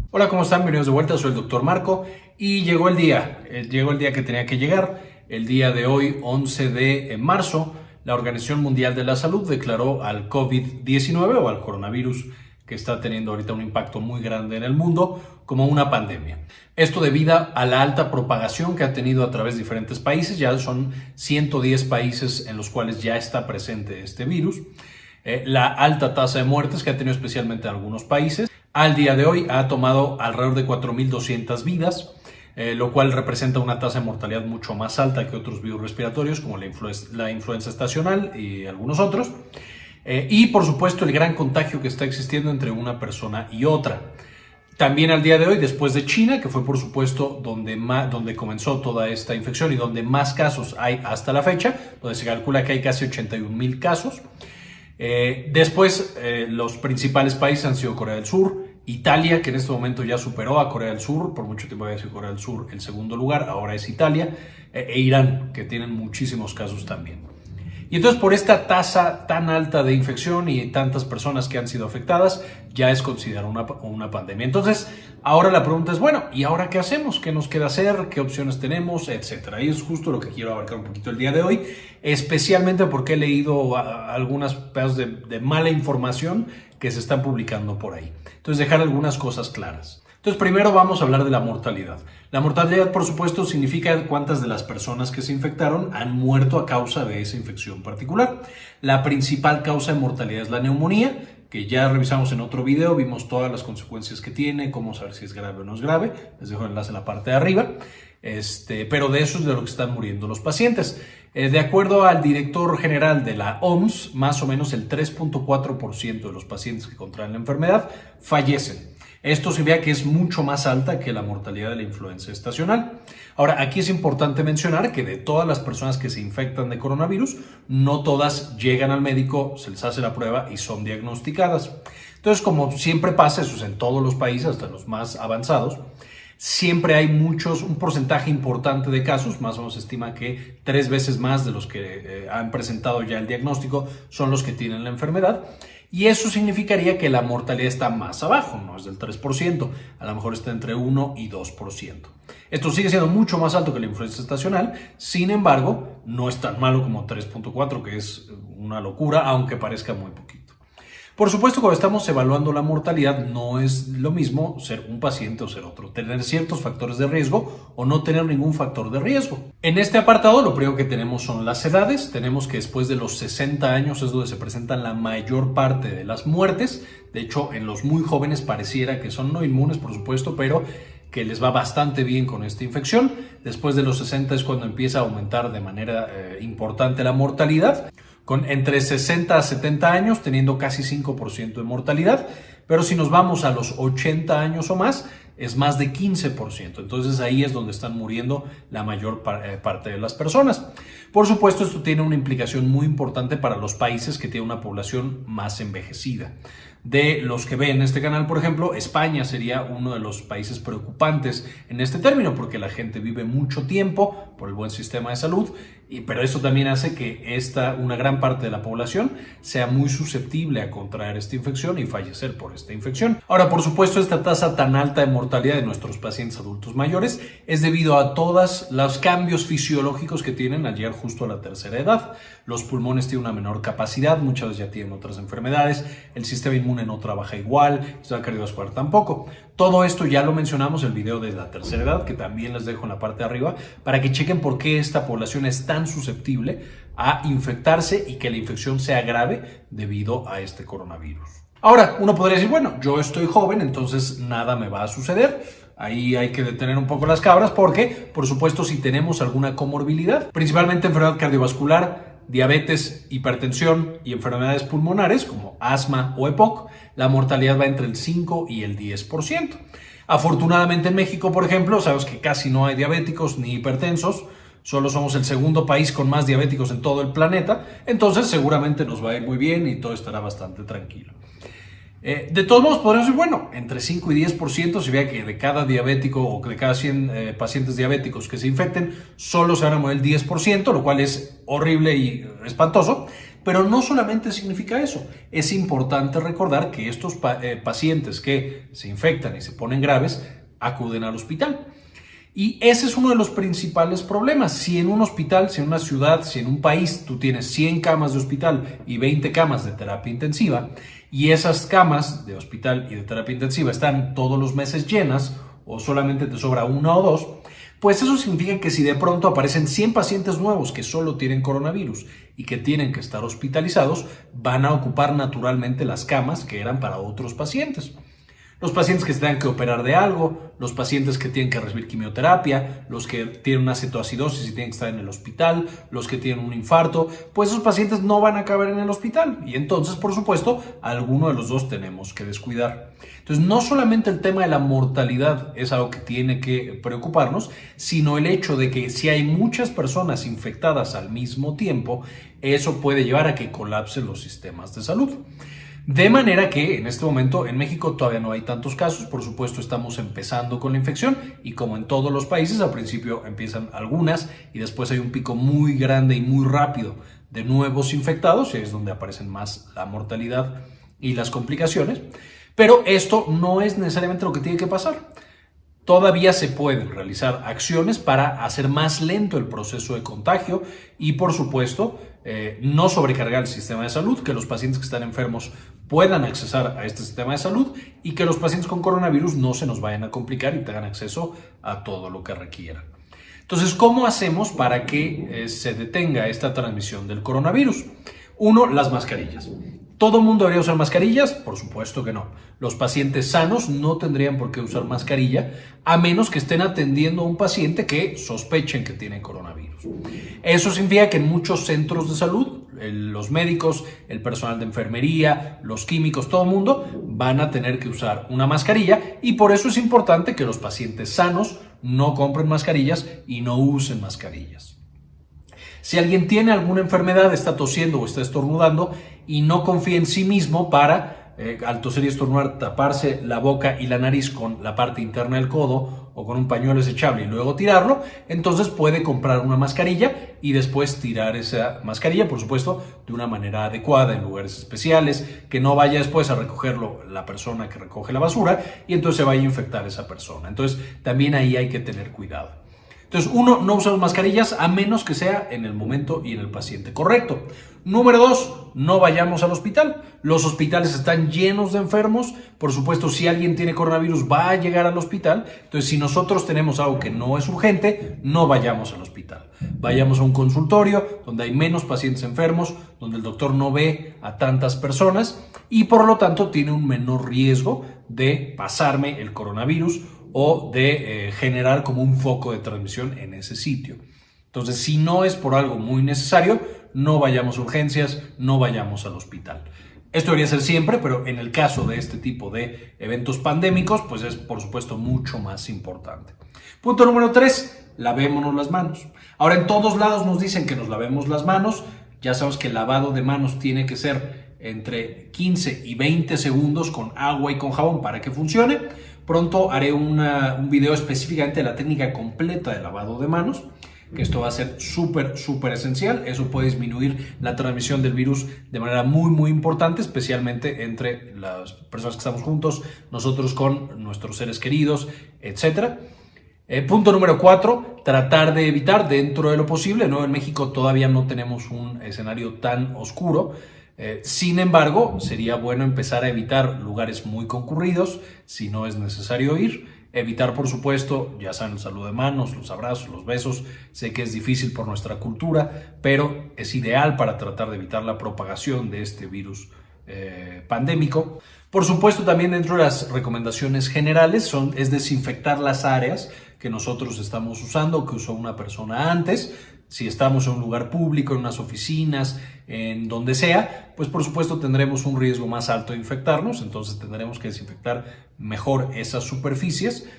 Hola, ¿cómo están? Bienvenidos de vuelta, soy el doctor Marco y llegó el día que tenía que llegar. El día de hoy, 11 de marzo, la Organización Mundial de la Salud declaró al COVID-19 o al coronavirus que está teniendo ahorita un impacto muy grande en el mundo como una pandemia. Esto debido a la alta propagación que ha tenido a través de diferentes países. Ya son 110 países en los cuales ya está presente este virus. La alta tasa de muertes que ha tenido especialmente en algunos países. Al día de hoy ha tomado alrededor de 4.200 vidas, lo cual representa una tasa de mortalidad mucho más alta que otros virus respiratorios como la influenza estacional y algunos otros. Y por supuesto el gran contagio que está existiendo entre una persona y otra. También al día de hoy, después de China, que fue por supuesto donde comenzó toda esta infección y donde más casos hay hasta la fecha, donde se calcula que hay casi 81,000 casos. Los principales países han sido Corea del Sur, Italia, que en este momento ya superó a Corea del Sur, por mucho tiempo había sido Corea del Sur el segundo lugar, ahora es Italia, e Irán, que tienen muchísimos casos también. Y entonces por esta tasa tan alta de infección y tantas personas que han sido afectadas, ya es considerada una pandemia. Entonces, ahora la pregunta es, bueno, ¿y ahora qué hacemos? ¿Qué nos queda hacer? ¿Qué opciones tenemos? Etcétera. Y es justo lo que quiero abarcar un poquito el día de hoy, especialmente porque he leído algunas pedazos de mala información que se están publicando por ahí. Entonces, dejar algunas cosas claras. Entonces, primero vamos a hablar de la mortalidad. La mortalidad, por supuesto, significa cuántas de las personas que se infectaron han muerto a causa de esa infección particular. La principal causa de mortalidad es la neumonía, que ya revisamos en otro video, vimos todas las consecuencias que tiene, cómo saber si es grave o no es grave. Les dejo el enlace en la parte de arriba. Pero de eso es de lo que están muriendo los pacientes. De acuerdo al director general de la OMS, más o menos el 3.4% de los pacientes que contraen la enfermedad fallecen. Esto significa que es mucho más alta que la mortalidad de la influenza estacional. Ahora, aquí es importante mencionar que de todas las personas que se infectan de coronavirus, no todas llegan al médico, se les hace la prueba y son diagnosticadas. Entonces, como siempre pasa, eso es en todos los países, hasta los más avanzados, siempre hay un porcentaje importante de casos, más o menos se estima que 3 veces más de los que han presentado ya el diagnóstico son los que tienen la enfermedad. Y eso significaría que la mortalidad está más abajo, no es del 3%, a lo mejor está entre 1 y 2%. Esto sigue siendo mucho más alto que la influenza estacional, sin embargo, no es tan malo como 3.4, que es una locura, aunque parezca muy poquito. Por supuesto, cuando estamos evaluando la mortalidad, no es lo mismo ser un paciente o ser otro, tener ciertos factores de riesgo o no tener ningún factor de riesgo. En este apartado, lo primero que tenemos son las edades. Tenemos que después de los 60 años es donde se presentan la mayor parte de las muertes. De hecho, en los muy jóvenes pareciera que son no inmunes, por supuesto, pero que les va bastante bien con esta infección. Después de los 60 es cuando empieza a aumentar de manera importante la mortalidad, con entre 60 a 70 años teniendo casi 5% de mortalidad, pero si nos vamos a los 80 años o más, es más de 15%. Entonces ahí es donde están muriendo la mayor parte de las personas. Por supuesto, esto tiene una implicación muy importante para los países que tienen una población más envejecida. De los que ven este canal, por ejemplo, España sería uno de los países preocupantes en este término, porque la gente vive mucho tiempo por el buen sistema de salud, pero eso también hace que una gran parte de la población sea muy susceptible a contraer esta infección y fallecer por esta infección. Ahora, por supuesto, esta tasa tan alta de mortalidad de nuestros pacientes adultos mayores es debido a todos los cambios fisiológicos que tienen al llegar justo a la tercera edad. Los pulmones tienen una menor capacidad, muchas veces ya tienen otras enfermedades, el sistema inmune no trabaja igual, el sistema cardiovascular tampoco. Todo esto ya lo mencionamos en el video de la tercera edad, que también les dejo en la parte de arriba, para que chequen por qué esta población es tan susceptible a infectarse y que la infección sea grave debido a este coronavirus. Ahora, uno podría decir, bueno, yo estoy joven, entonces nada me va a suceder. Ahí hay que detener un poco las cabras porque, por supuesto, si tenemos alguna comorbilidad, principalmente enfermedad cardiovascular, diabetes, hipertensión y enfermedades pulmonares como asma o EPOC, la mortalidad va entre el 5 y el 10%. Afortunadamente en México, por ejemplo, sabemos que casi no hay diabéticos ni hipertensos, solo somos el segundo país con más diabéticos en todo el planeta, entonces seguramente nos va a ir muy bien y todo estará bastante tranquilo. De todos modos, podríamos decir, bueno, entre 5 y 10% si vea que de cada diabético o de cada 100 pacientes diabéticos que se infecten, solo se van a morir el 10%, lo cual es horrible y espantoso. Pero no solamente significa eso. Es importante recordar que estos pacientes que se infectan y se ponen graves acuden al hospital. Y ese es uno de los principales problemas. Si en un hospital, si en una ciudad, si en un país tú tienes 100 camas de hospital y 20 camas de terapia intensiva, y esas camas de hospital y de terapia intensiva están todos los meses llenas o solamente te sobra una o dos, pues eso significa que si de pronto aparecen 100 pacientes nuevos que solo tienen coronavirus y que tienen que estar hospitalizados, van a ocupar naturalmente las camas que eran para otros pacientes. Los pacientes que se tengan que operar de algo, los pacientes que tienen que recibir quimioterapia, los que tienen una cetoacidosis y tienen que estar en el hospital, los que tienen un infarto, pues esos pacientes no van a caber en el hospital y entonces, por supuesto, alguno de los dos tenemos que descuidar. Entonces, no solamente el tema de la mortalidad es algo que tiene que preocuparnos, sino el hecho de que si hay muchas personas infectadas al mismo tiempo, eso puede llevar a que colapsen los sistemas de salud. De manera que en este momento en México todavía no hay tantos casos, por supuesto estamos empezando con la infección y como en todos los países al principio empiezan algunas y después hay un pico muy grande y muy rápido de nuevos infectados y es donde aparecen más la mortalidad y las complicaciones, pero esto no es necesariamente lo que tiene que pasar. Todavía se pueden realizar acciones para hacer más lento el proceso de contagio y, por supuesto, no sobrecargar el sistema de salud, que los pacientes que están enfermos puedan accesar a este sistema de salud y que los pacientes con coronavirus no se nos vayan a complicar y tengan acceso a todo lo que requieran. Entonces, ¿cómo hacemos para que se detenga esta transmisión del coronavirus? Uno, las mascarillas. ¿Todo el mundo debería usar mascarillas? Por supuesto que no. Los pacientes sanos no tendrían por qué usar mascarilla a menos que estén atendiendo a un paciente que sospechen que tiene coronavirus. Eso significa que en muchos centros de salud, los médicos, el personal de enfermería, los químicos, todo el mundo van a tener que usar una mascarilla y por eso es importante que los pacientes sanos no compren mascarillas y no usen mascarillas. Si alguien tiene alguna enfermedad, está tosiendo o está estornudando y no confía en sí mismo para, al toser y estornudar, taparse la boca y la nariz con la parte interna del codo o con un pañuelo desechable y luego tirarlo, entonces puede comprar una mascarilla y después tirar esa mascarilla, por supuesto, de una manera adecuada, en lugares especiales, que no vaya después a recogerlo la persona que recoge la basura y entonces se vaya a infectar esa persona. Entonces, también ahí hay que tener cuidado. Entonces, uno, no usamos mascarillas a menos que sea en el momento y en el paciente correcto. Número dos, no vayamos al hospital. Los hospitales están llenos de enfermos. Por supuesto, si alguien tiene coronavirus, va a llegar al hospital. Entonces, si nosotros tenemos algo que no es urgente, no vayamos al hospital. Vayamos a un consultorio donde hay menos pacientes enfermos, donde el doctor no ve a tantas personas y por lo tanto tiene un menor riesgo de pasarme el coronavirus o de generar como un foco de transmisión en ese sitio. Entonces, si no es por algo muy necesario, no vayamos a urgencias, no vayamos al hospital. Esto debería ser siempre, pero en el caso de este tipo de eventos pandémicos, pues es por supuesto mucho más importante. Punto número 3, lavémonos las manos. Ahora en todos lados nos dicen que nos lavemos las manos. Ya sabemos que el lavado de manos tiene que ser entre 15 y 20 segundos con agua y con jabón para que funcione. Pronto haré un video específicamente de la técnica completa de lavado de manos, que esto va a ser súper esencial. Eso puede disminuir la transmisión del virus de manera muy importante, especialmente entre las personas que estamos juntos, nosotros con nuestros seres queridos, etc. Punto número 4, tratar de evitar dentro de lo posible. En México todavía no tenemos un escenario tan oscuro. Sin embargo, sería bueno empezar a evitar lugares muy concurridos si no es necesario ir. Evitar, por supuesto, ya saben, el saludo de manos, los abrazos, los besos. Sé que es difícil por nuestra cultura, pero es ideal para tratar de evitar la propagación de este virus pandémico. Por supuesto, también dentro de las recomendaciones generales es desinfectar las áreas que nosotros estamos usando, que usó una persona antes. Si estamos en un lugar público, en unas oficinas, en donde sea, pues por supuesto tendremos un riesgo más alto de infectarnos, entonces tendremos que desinfectar mejor esas superficies,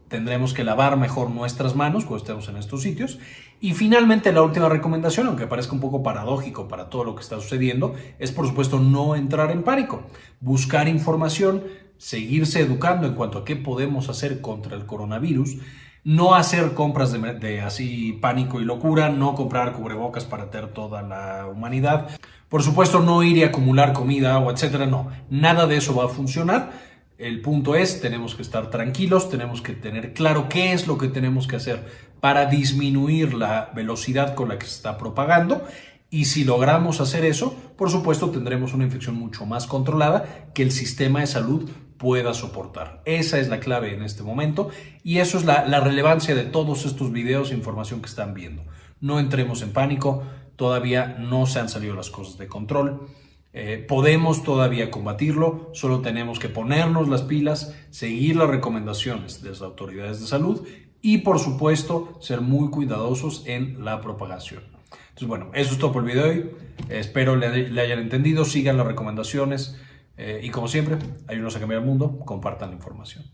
tendremos que lavar mejor nuestras manos cuando estemos en estos sitios. Y finalmente la última recomendación, aunque parezca un poco paradójico para todo lo que está sucediendo, es por supuesto no entrar en pánico, buscar información, seguirse educando en cuanto a qué podemos hacer contra el coronavirus. No hacer compras de así pánico y locura, no comprar cubrebocas para tener toda la humanidad. Por supuesto, no ir y acumular comida, agua, etcétera. No, nada de eso va a funcionar. El punto es, tenemos que estar tranquilos, tenemos que tener claro qué es lo que tenemos que hacer para disminuir la velocidad con la que se está propagando. Y si logramos hacer eso, por supuesto, tendremos una infección mucho más controlada que el sistema de salud pueda soportar. Esa es la clave en este momento y eso es la relevancia de todos estos videos e información que están viendo. No entremos en pánico, todavía no se han salido las cosas de control. Podemos todavía combatirlo, solo tenemos que ponernos las pilas, seguir las recomendaciones de las autoridades de salud y, por supuesto, ser muy cuidadosos en la propagación. Entonces, bueno, eso es todo por el video de hoy. Espero le hayan entendido, sigan las recomendaciones y, como siempre, ayúdenos a cambiar el mundo, compartan la información.